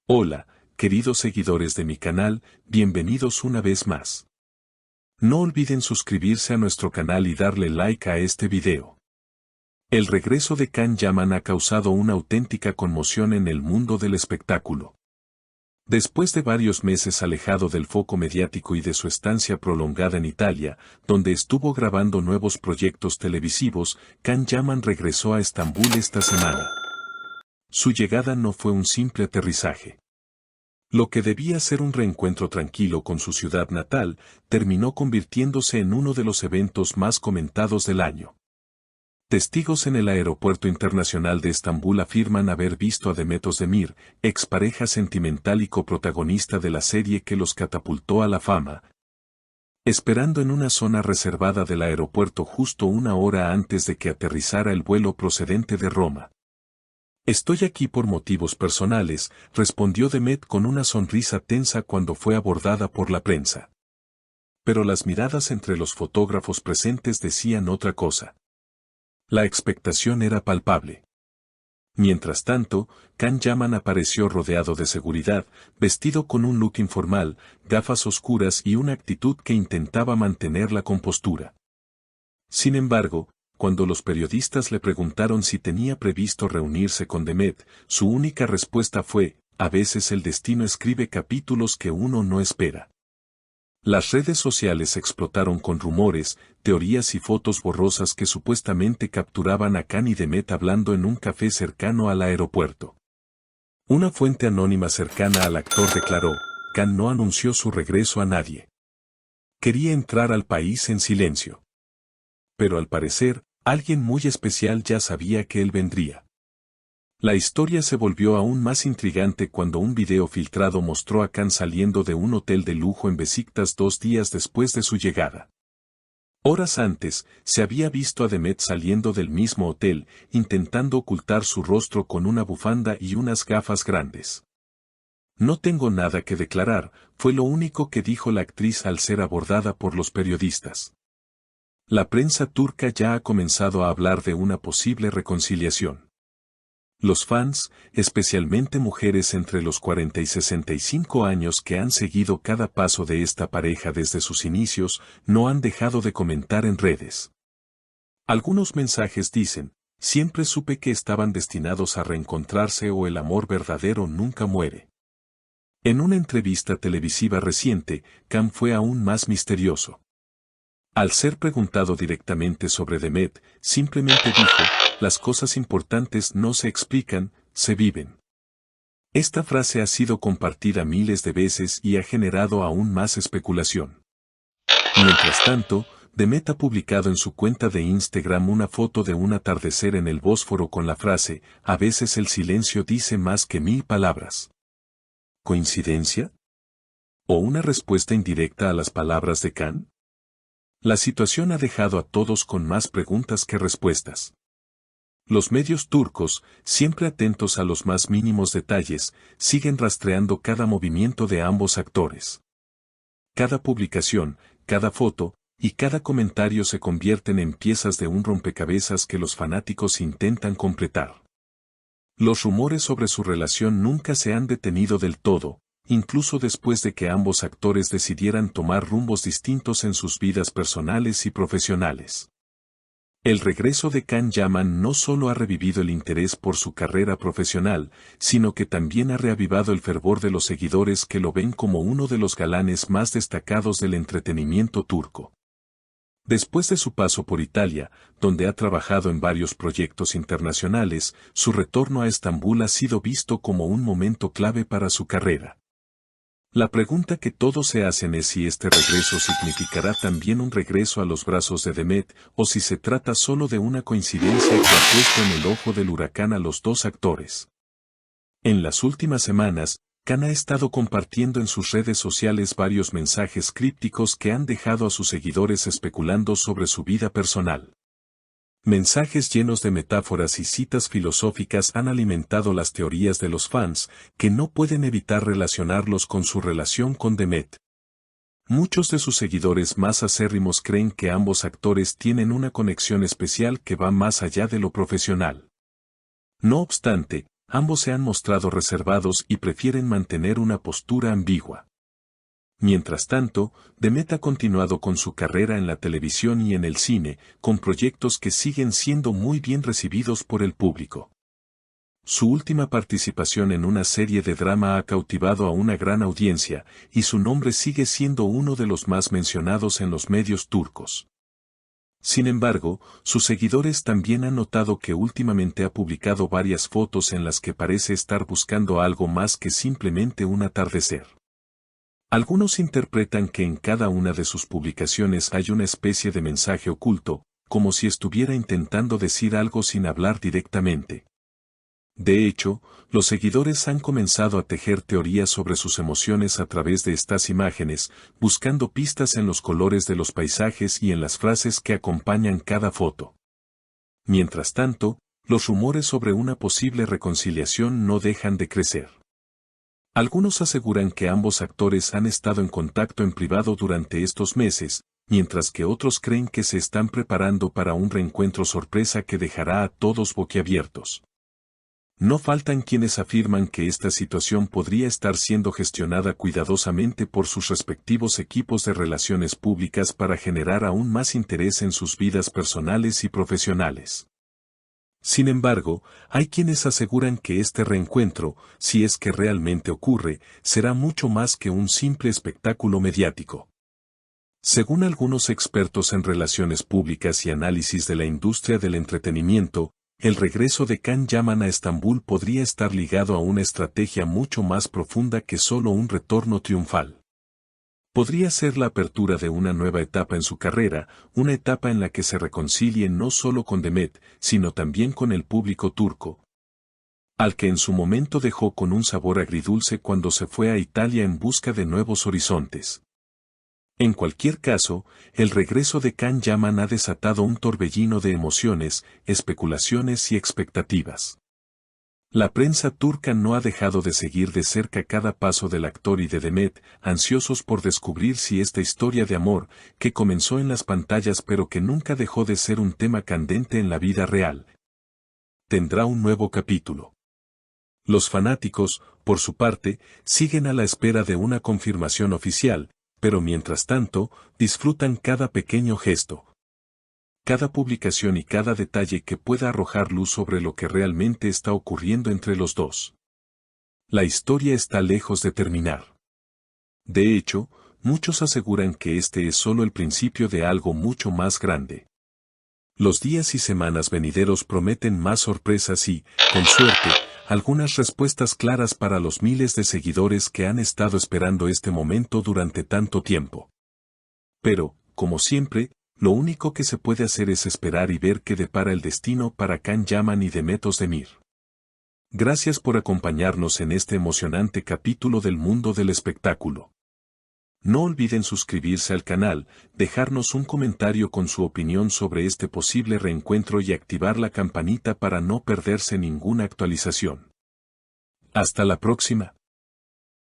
Hola, queridos seguidores de mi canal, bienvenidos una vez más. No olviden suscribirse a nuestro canal y darle like a este video. El regreso de Can Yaman ha causado una auténtica conmoción en el mundo del espectáculo. Después de varios meses alejado del foco mediático y de su estancia prolongada en Italia, donde estuvo grabando nuevos proyectos televisivos, Can Yaman regresó a Estambul esta semana. Su llegada no fue un simple aterrizaje. Lo que debía ser un reencuentro tranquilo con su ciudad natal, terminó convirtiéndose en uno de los eventos más comentados del año. Testigos en el aeropuerto internacional de Estambul afirman haber visto a Demet Özdemir, expareja sentimental y coprotagonista de la serie que los catapultó a la fama, esperando en una zona reservada del aeropuerto justo una hora antes de que aterrizara el vuelo procedente de Roma. Estoy aquí por motivos personales, respondió Demet con una sonrisa tensa cuando fue abordada por la prensa. Pero las miradas entre los fotógrafos presentes decían otra cosa. La expectación era palpable. Mientras tanto, Can Yaman apareció rodeado de seguridad, vestido con un look informal, gafas oscuras y una actitud que intentaba mantener la compostura. Sin embargo, cuando los periodistas le preguntaron si tenía previsto reunirse con Demet, su única respuesta fue, a veces el destino escribe capítulos que uno no espera. Las redes sociales explotaron con rumores, teorías y fotos borrosas que supuestamente capturaban a Can y Demet hablando en un café cercano al aeropuerto. Una fuente anónima cercana al actor declaró, Can no anunció su regreso a nadie. Quería entrar al país en silencio. Pero al parecer, alguien muy especial ya sabía que él vendría. La historia se volvió aún más intrigante cuando un video filtrado mostró a Can saliendo de un hotel de lujo en Beşiktaş 2 días después de su llegada. Horas antes, se había visto a Demet saliendo del mismo hotel, intentando ocultar su rostro con una bufanda y unas gafas grandes. No tengo nada que declarar, fue lo único que dijo la actriz al ser abordada por los periodistas. La prensa turca ya ha comenzado a hablar de una posible reconciliación. Los fans, especialmente mujeres entre los 40 y 65 años que han seguido cada paso de esta pareja desde sus inicios, no han dejado de comentar en redes. Algunos mensajes dicen, siempre supe que estaban destinados a reencontrarse o el amor verdadero nunca muere. En una entrevista televisiva reciente, Can fue aún más misterioso. Al ser preguntado directamente sobre Demet, simplemente dijo, las cosas importantes no se explican, se viven. Esta frase ha sido compartida miles de veces y ha generado aún más especulación. Mientras tanto, Demet ha publicado en su cuenta de Instagram una foto de un atardecer en el Bósforo con la frase, a veces el silencio dice más que 1000 palabras. ¿Coincidencia? ¿O una respuesta indirecta a las palabras de Can? La situación ha dejado a todos con más preguntas que respuestas. Los medios turcos, siempre atentos a los más mínimos detalles, siguen rastreando cada movimiento de ambos actores. Cada publicación, cada foto, y cada comentario se convierten en piezas de un rompecabezas que los fanáticos intentan completar. Los rumores sobre su relación nunca se han detenido del todo, incluso después de que ambos actores decidieran tomar rumbos distintos en sus vidas personales y profesionales. El regreso de Can Yaman no solo ha revivido el interés por su carrera profesional, sino que también ha reavivado el fervor de los seguidores que lo ven como uno de los galanes más destacados del entretenimiento turco. Después de su paso por Italia, donde ha trabajado en varios proyectos internacionales, su retorno a Estambul ha sido visto como un momento clave para su carrera. La pregunta que todos se hacen es si este regreso significará también un regreso a los brazos de Demet, o si se trata solo de una coincidencia que ha puesto en el ojo del huracán a los dos actores. En las últimas semanas, Can ha estado compartiendo en sus redes sociales varios mensajes crípticos que han dejado a sus seguidores especulando sobre su vida personal. Mensajes llenos de metáforas y citas filosóficas han alimentado las teorías de los fans, que no pueden evitar relacionarlos con su relación con Demet. Muchos de sus seguidores más acérrimos creen que ambos actores tienen una conexión especial que va más allá de lo profesional. No obstante, ambos se han mostrado reservados y prefieren mantener una postura ambigua. Mientras tanto, Demet ha continuado con su carrera en la televisión y en el cine, con proyectos que siguen siendo muy bien recibidos por el público. Su última participación en una serie de drama ha cautivado a una gran audiencia, y su nombre sigue siendo uno de los más mencionados en los medios turcos. Sin embargo, sus seguidores también han notado que últimamente ha publicado varias fotos en las que parece estar buscando algo más que simplemente un atardecer. Algunos interpretan que en cada una de sus publicaciones hay una especie de mensaje oculto, como si estuviera intentando decir algo sin hablar directamente. De hecho, los seguidores han comenzado a tejer teorías sobre sus emociones a través de estas imágenes, buscando pistas en los colores de los paisajes y en las frases que acompañan cada foto. Mientras tanto, los rumores sobre una posible reconciliación no dejan de crecer. Algunos aseguran que ambos actores han estado en contacto en privado durante estos meses, mientras que otros creen que se están preparando para un reencuentro sorpresa que dejará a todos boquiabiertos. No faltan quienes afirman que esta situación podría estar siendo gestionada cuidadosamente por sus respectivos equipos de relaciones públicas para generar aún más interés en sus vidas personales y profesionales. Sin embargo, hay quienes aseguran que este reencuentro, si es que realmente ocurre, será mucho más que un simple espectáculo mediático. Según algunos expertos en relaciones públicas y análisis de la industria del entretenimiento, el regreso de Can Yaman a Estambul podría estar ligado a una estrategia mucho más profunda que solo un retorno triunfal. Podría ser la apertura de una nueva etapa en su carrera, una etapa en la que se reconcilie no solo con Demet, sino también con el público turco, al que en su momento dejó con un sabor agridulce cuando se fue a Italia en busca de nuevos horizontes. En cualquier caso, el regreso de Can Yaman ha desatado un torbellino de emociones, especulaciones y expectativas. La prensa turca no ha dejado de seguir de cerca cada paso del actor y de Demet, ansiosos por descubrir si esta historia de amor, que comenzó en las pantallas pero que nunca dejó de ser un tema candente en la vida real, tendrá un nuevo capítulo. Los fanáticos, por su parte, siguen a la espera de una confirmación oficial, pero mientras tanto, disfrutan cada pequeño gesto, cada publicación y cada detalle que pueda arrojar luz sobre lo que realmente está ocurriendo entre los dos. La historia está lejos de terminar. De hecho, muchos aseguran que este es solo el principio de algo mucho más grande. Los días y semanas venideros prometen más sorpresas y, con suerte, algunas respuestas claras para los miles de seguidores que han estado esperando este momento durante tanto tiempo. Pero, como siempre, lo único que se puede hacer es esperar y ver qué depara el destino para Can Yaman y Demet Özdemir. Gracias por acompañarnos en este emocionante capítulo del mundo del espectáculo. No olviden suscribirse al canal, dejarnos un comentario con su opinión sobre este posible reencuentro y activar la campanita para no perderse ninguna actualización. Hasta la próxima.